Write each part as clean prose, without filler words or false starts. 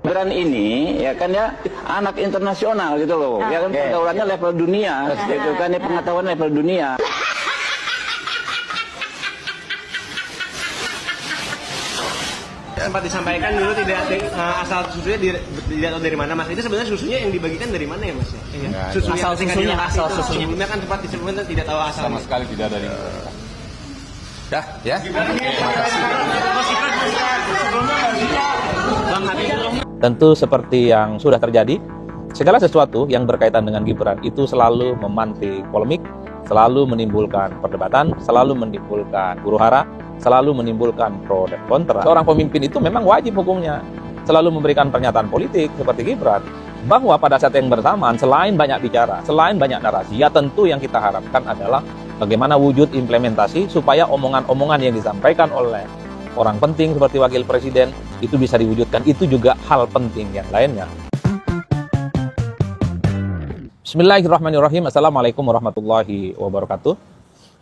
Gibran ini ya kan ya anak internasional gitu loh, ya kan pergaulannya level dunia, gitu kan ya, pengetahuan level dunia. Sempat disampaikan dulu tidak asal susunya tidak tahu dari mana, Mas. Itu sebenarnya susunya yang dibagikan dari mana ya, Mas? Asal susunya. Sebelumnya kan sempat disebutkan tidak tahu asal. Sama sekali tidak dari. Dah, ya. Tentu seperti yang sudah terjadi, segala sesuatu yang berkaitan dengan Gibran itu selalu memantik polemik, selalu menimbulkan perdebatan, selalu menimbulkan huru-hara, selalu menimbulkan pro dan kontra. Seorang pemimpin itu memang wajib hukumnya selalu memberikan pernyataan politik seperti Gibran, bahwa pada saat yang bersamaan selain banyak bicara, selain banyak narasi, ya tentu yang kita harapkan adalah bagaimana wujud implementasi supaya omongan-omongan yang disampaikan oleh orang penting seperti wakil presiden itu bisa diwujudkan. Itu juga hal penting yang lainnya. Bismillahirrahmanirrahim. Assalamualaikum warahmatullahi wabarakatuh.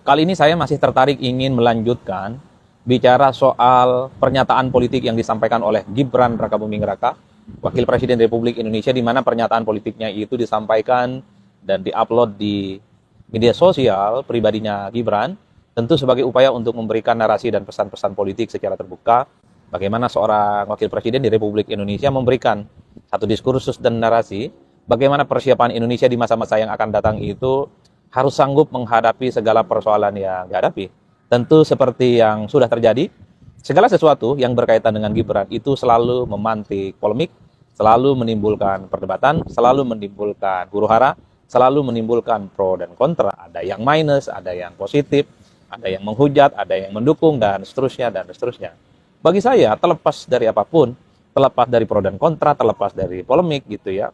Kali ini saya masih tertarik ingin melanjutkan bicara soal pernyataan politik yang disampaikan oleh Gibran Rakabuming Raka, Wakil Presiden Republik Indonesia, di mana pernyataan politiknya itu disampaikan dan diupload di media sosial pribadinya Gibran, tentu sebagai upaya untuk memberikan narasi dan pesan-pesan politik secara terbuka, bagaimana seorang Wakil Presiden di Republik Indonesia memberikan satu diskursus dan narasi, bagaimana persiapan Indonesia di masa-masa yang akan datang itu harus sanggup menghadapi segala persoalan yang dihadapi. Tentu seperti yang sudah terjadi, segala sesuatu yang berkaitan dengan Gibran itu selalu memantik polemik, selalu menimbulkan perdebatan, selalu menimbulkan huru-hara, selalu menimbulkan pro dan kontra. Ada yang minus, ada yang positif, ada yang menghujat, ada yang mendukung, dan seterusnya, dan seterusnya. Bagi saya, terlepas dari apapun, terlepas dari pro dan kontra, terlepas dari polemik gitu ya,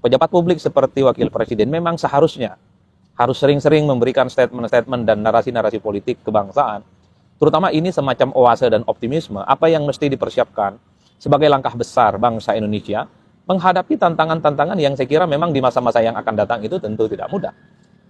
pejabat publik seperti wakil presiden memang seharusnya harus sering-sering memberikan statement-statement dan narasi-narasi politik kebangsaan. Terutama ini semacam oase dan optimisme, apa yang mesti dipersiapkan sebagai langkah besar bangsa Indonesia menghadapi tantangan-tantangan yang saya kira memang di masa-masa yang akan datang itu tentu tidak mudah.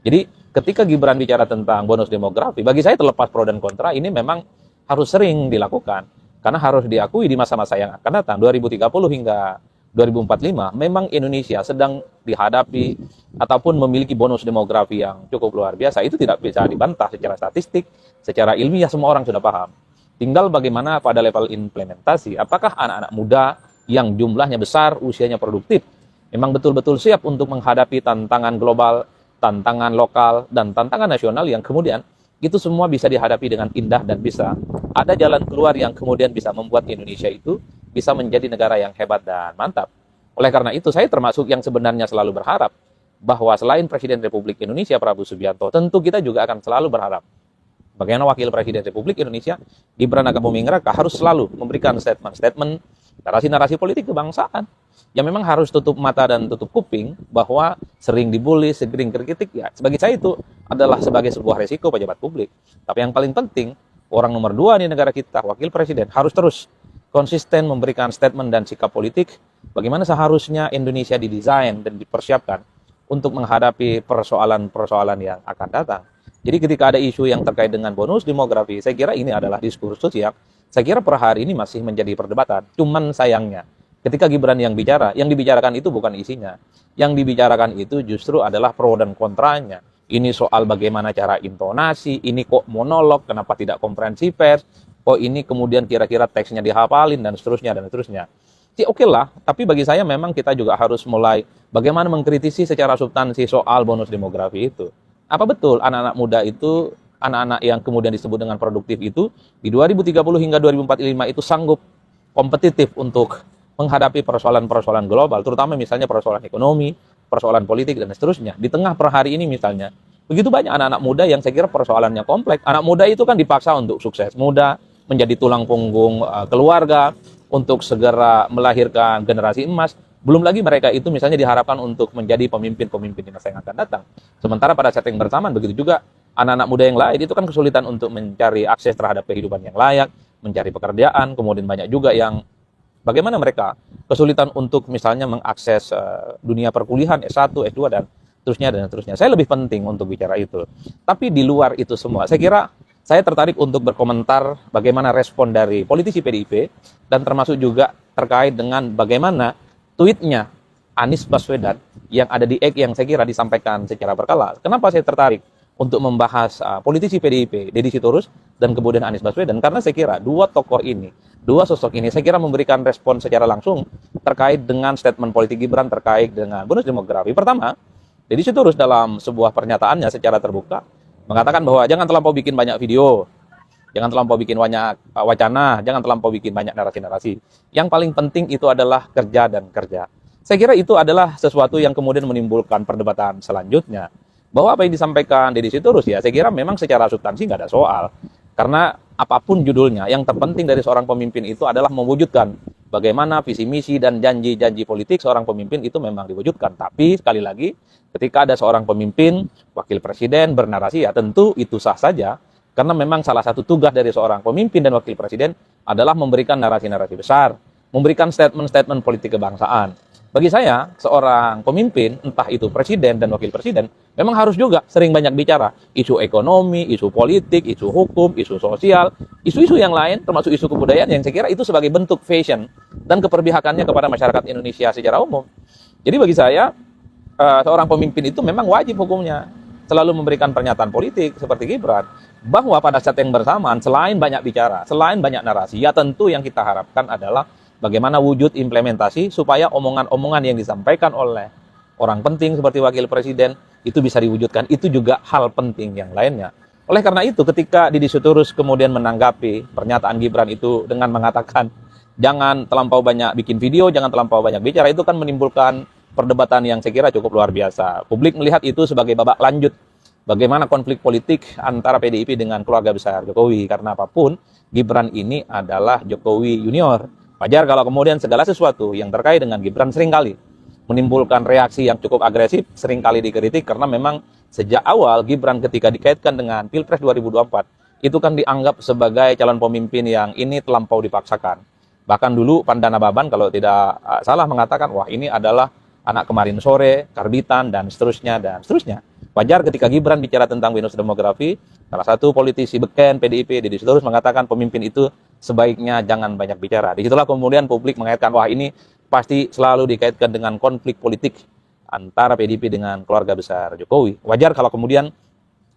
Jadi ketika Gibran bicara tentang bonus demografi, bagi saya terlepas pro dan kontra ini memang harus sering dilakukan. Karena harus diakui di masa-masa yang akan datang, 2030 hingga 2045, memang Indonesia sedang dihadapi ataupun memiliki bonus demografi yang cukup luar biasa. Itu tidak bisa dibantah secara statistik, secara ilmiah semua orang sudah paham. Tinggal bagaimana pada level implementasi, apakah anak-anak muda yang jumlahnya besar, usianya produktif, memang betul-betul siap untuk menghadapi tantangan global, tantangan lokal, dan tantangan nasional yang kemudian itu semua bisa dihadapi dengan indah dan bisa ada jalan keluar yang kemudian bisa membuat Indonesia itu bisa menjadi negara yang hebat dan mantap. Oleh karena itu, saya termasuk yang sebenarnya selalu berharap bahwa selain Presiden Republik Indonesia Prabowo Subianto, tentu kita juga akan selalu berharap bagaimana Wakil Presiden Republik Indonesia Gibran Rakabuming Raka harus selalu memberikan statement-statement, narasi-narasi politik kebangsaan yang memang harus tutup mata dan tutup kuping bahwa sering dibully, sering kritik, ya sebagai saya itu adalah sebagai sebuah resiko pejabat publik. Tapi yang paling penting, orang nomor 2 di negara kita, Wakil Presiden, harus terus konsisten memberikan statement dan sikap politik bagaimana seharusnya Indonesia didesain dan dipersiapkan untuk menghadapi persoalan-persoalan yang akan datang. Jadi ketika ada isu yang terkait dengan bonus demografi, saya kira ini adalah diskursus yang saya kira per hari ini masih menjadi perdebatan. Cuman sayangnya, ketika Gibran yang bicara, yang dibicarakan itu bukan isinya. Yang dibicarakan itu justru adalah pro dan kontranya. Ini soal bagaimana cara intonasi, ini kok monolog, kenapa tidak konferensi pers, kok ini kemudian kira-kira teksnya dihafalin, dan seterusnya, dan seterusnya. Ya oke lah, tapi bagi saya memang kita juga harus mulai bagaimana mengkritisi secara substansi soal bonus demografi itu. Apa betul anak-anak muda itu, anak-anak yang kemudian disebut dengan produktif itu, di 2030 hingga 2045 itu sanggup kompetitif untuk menghadapi persoalan-persoalan global, terutama misalnya persoalan ekonomi, persoalan politik, dan seterusnya. Di tengah per hari ini misalnya, begitu banyak anak-anak muda yang saya kira persoalannya kompleks. Anak muda itu kan dipaksa untuk sukses muda, menjadi tulang punggung keluarga, untuk segera melahirkan generasi emas. Belum lagi mereka itu misalnya diharapkan untuk menjadi pemimpin-pemimpin di masa yang akan datang. Sementara pada saat yang bersamaan, begitu juga anak-anak muda yang lain itu kan kesulitan untuk mencari akses terhadap kehidupan yang layak, mencari pekerjaan, kemudian banyak juga yang bagaimana mereka kesulitan untuk misalnya mengakses dunia perkuliahan S1, S2, dan seterusnya, dan seterusnya. Saya lebih penting untuk bicara itu. Tapi di luar itu semua, saya kira saya tertarik untuk berkomentar bagaimana respon dari politisi PDIP dan termasuk juga terkait dengan bagaimana tweetnya Anies Baswedan yang ada di X yang saya kira disampaikan secara berkala. Kenapa saya tertarik untuk membahas politisi PDIP, Deddy Sitorus dan kemudian Anies Baswedan? Karena saya kira dua tokoh ini, dua sosok ini saya kira memberikan respon secara langsung terkait dengan statement politik Gibran terkait dengan bonus demografi. Pertama, Deddy Sitorus dalam sebuah pernyataannya secara terbuka mengatakan bahwa jangan terlampau bikin banyak video, jangan terlampau bikin banyak wacana, jangan terlampau bikin banyak narasi-narasi. Yang paling penting itu adalah kerja dan kerja. Saya kira itu adalah sesuatu yang kemudian menimbulkan perdebatan selanjutnya. Bahwa apa yang disampaikan Deddy Sitorus ya, saya kira memang secara substansi nggak ada soal. Karena apapun judulnya, yang terpenting dari seorang pemimpin itu adalah mewujudkan bagaimana visi misi dan janji-janji politik seorang pemimpin itu memang diwujudkan. Tapi sekali lagi, ketika ada seorang pemimpin, wakil presiden bernarasi ya tentu itu sah saja. Karena memang salah satu tugas dari seorang pemimpin dan wakil presiden adalah memberikan narasi-narasi besar, memberikan statement-statement politik kebangsaan. Bagi saya, seorang pemimpin, entah itu presiden dan wakil presiden, memang harus juga sering banyak bicara. Isu ekonomi, isu politik, isu hukum, isu sosial, isu-isu yang lain, termasuk isu kebudayaan yang saya kira itu sebagai bentuk fashion dan keperpihakannya kepada masyarakat Indonesia secara umum. Jadi bagi saya, seorang pemimpin itu memang wajib hukumnya selalu memberikan pernyataan politik seperti Gibran. Bahwa pada saat yang bersamaan, selain banyak bicara, selain banyak narasi, ya tentu yang kita harapkan adalah bagaimana wujud implementasi supaya omongan-omongan yang disampaikan oleh orang penting seperti wakil presiden itu bisa diwujudkan. Itu juga hal penting yang lainnya. Oleh karena itu ketika Deddy Sitorus kemudian menanggapi pernyataan Gibran itu dengan mengatakan jangan terlampau banyak bikin video, jangan terlampau banyak bicara, itu kan menimbulkan perdebatan yang saya kira cukup luar biasa. Publik melihat itu sebagai babak lanjut bagaimana konflik politik antara PDIP dengan keluarga besar Jokowi. Karena apapun, Gibran ini adalah Jokowi Junior. Wajar kalau kemudian segala sesuatu yang terkait dengan Gibran seringkali menimbulkan reaksi yang cukup agresif, seringkali dikritik karena memang sejak awal Gibran ketika dikaitkan dengan Pilpres 2024 itu kan dianggap sebagai calon pemimpin yang ini terlampau dipaksakan. Bahkan dulu Pandana Baban kalau tidak salah mengatakan, wah ini adalah anak kemarin sore, karbitan, dan seterusnya, dan seterusnya. Wajar ketika Gibran bicara tentang bonus demografi, salah satu politisi beken PDIP, Deddy Sitorus mengatakan pemimpin itu sebaiknya jangan banyak bicara. Disitulah kemudian publik mengaitkan, wah ini pasti selalu dikaitkan dengan konflik politik antara PDIP dengan keluarga besar Jokowi. Wajar kalau kemudian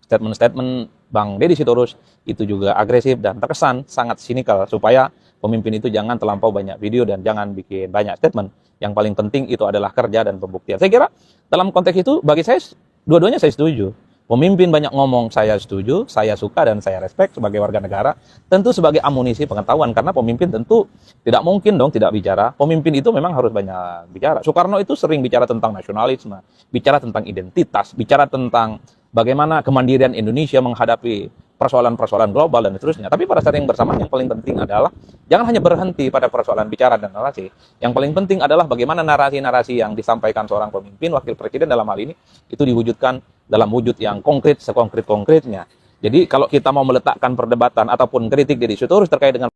statement-statement Bang Deddy Sitorus itu juga agresif dan terkesan sangat sinikal supaya pemimpin itu jangan terlampau banyak video dan jangan bikin banyak statement. Yang paling penting itu adalah kerja dan pembuktian. Saya kira dalam konteks itu bagi saya dua-duanya saya setuju. Pemimpin banyak ngomong saya setuju, saya suka dan saya respect sebagai warga negara. Tentu sebagai amunisi pengetahuan karena pemimpin tentu tidak mungkin dong tidak bicara. Pemimpin itu memang harus banyak bicara. Soekarno itu sering bicara tentang nasionalisme, bicara tentang identitas, bicara tentang bagaimana kemandirian Indonesia menghadapi persoalan-persoalan global dan seterusnya. Tapi pada saat yang bersamaan yang paling penting adalah jangan hanya berhenti pada persoalan bicara dan narasi. Yang paling penting adalah bagaimana narasi-narasi yang disampaikan seorang pemimpin, wakil presiden dalam hal ini, itu diwujudkan dalam wujud yang konkret, sekonkret-konkretnya. Jadi kalau kita mau meletakkan perdebatan ataupun kritik Deddy Sitorus terkait dengan...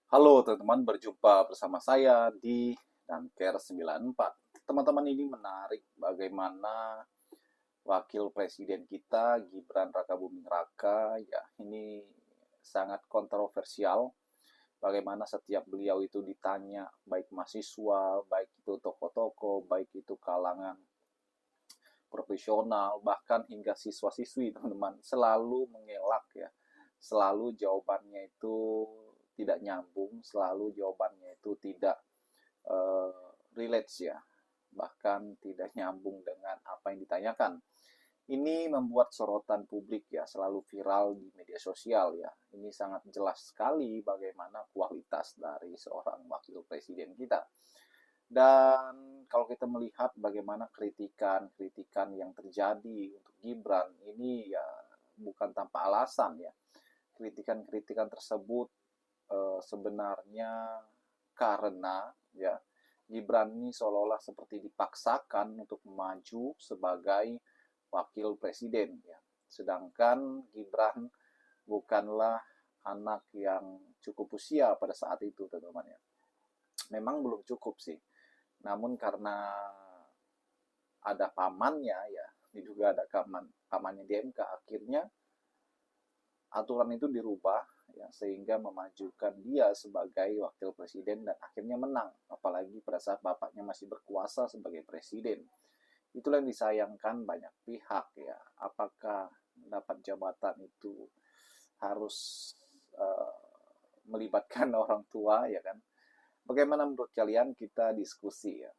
Halo teman-teman, berjumpa bersama saya di Danker 94. Teman-teman, ini menarik bagaimana wakil presiden kita Gibran Rakabuming Raka ya ini sangat kontroversial. Bagaimana setiap beliau itu ditanya, baik mahasiswa, baik itu tokoh-tokoh, baik itu kalangan profesional, bahkan hingga siswa-siswi, teman-teman, selalu mengelak ya. Selalu jawabannya itu tidak nyambung, selalu jawabannya itu tidak relates ya. Bahkan tidak nyambung dengan apa yang ditanyakan. Ini membuat sorotan publik ya, selalu viral di media sosial ya. Ini sangat jelas sekali bagaimana kualitas dari seorang wakil presiden kita. Dan kalau kita melihat bagaimana kritikan-kritikan yang terjadi untuk Gibran, ini ya bukan tanpa alasan ya. Kritikan-kritikan tersebut sebenarnya karena ya Gibran ini seolah-olah seperti dipaksakan untuk maju sebagai wakil presiden ya. Sedangkan Gibran bukanlah anak yang cukup usia pada saat itu, teman-teman ya. Memang belum cukup sih. Namun karena ada pamannya ya, diduga ada pamannya di MK, akhirnya aturan itu dirubah ya, sehingga memajukan dia sebagai wakil presiden dan akhirnya menang, apalagi pada saat bapaknya masih berkuasa sebagai presiden. Itulah yang disayangkan banyak pihak ya, apakah mendapat jabatan itu harus melibatkan orang tua ya kan. Bagaimana menurut kalian? Kita diskusi ya.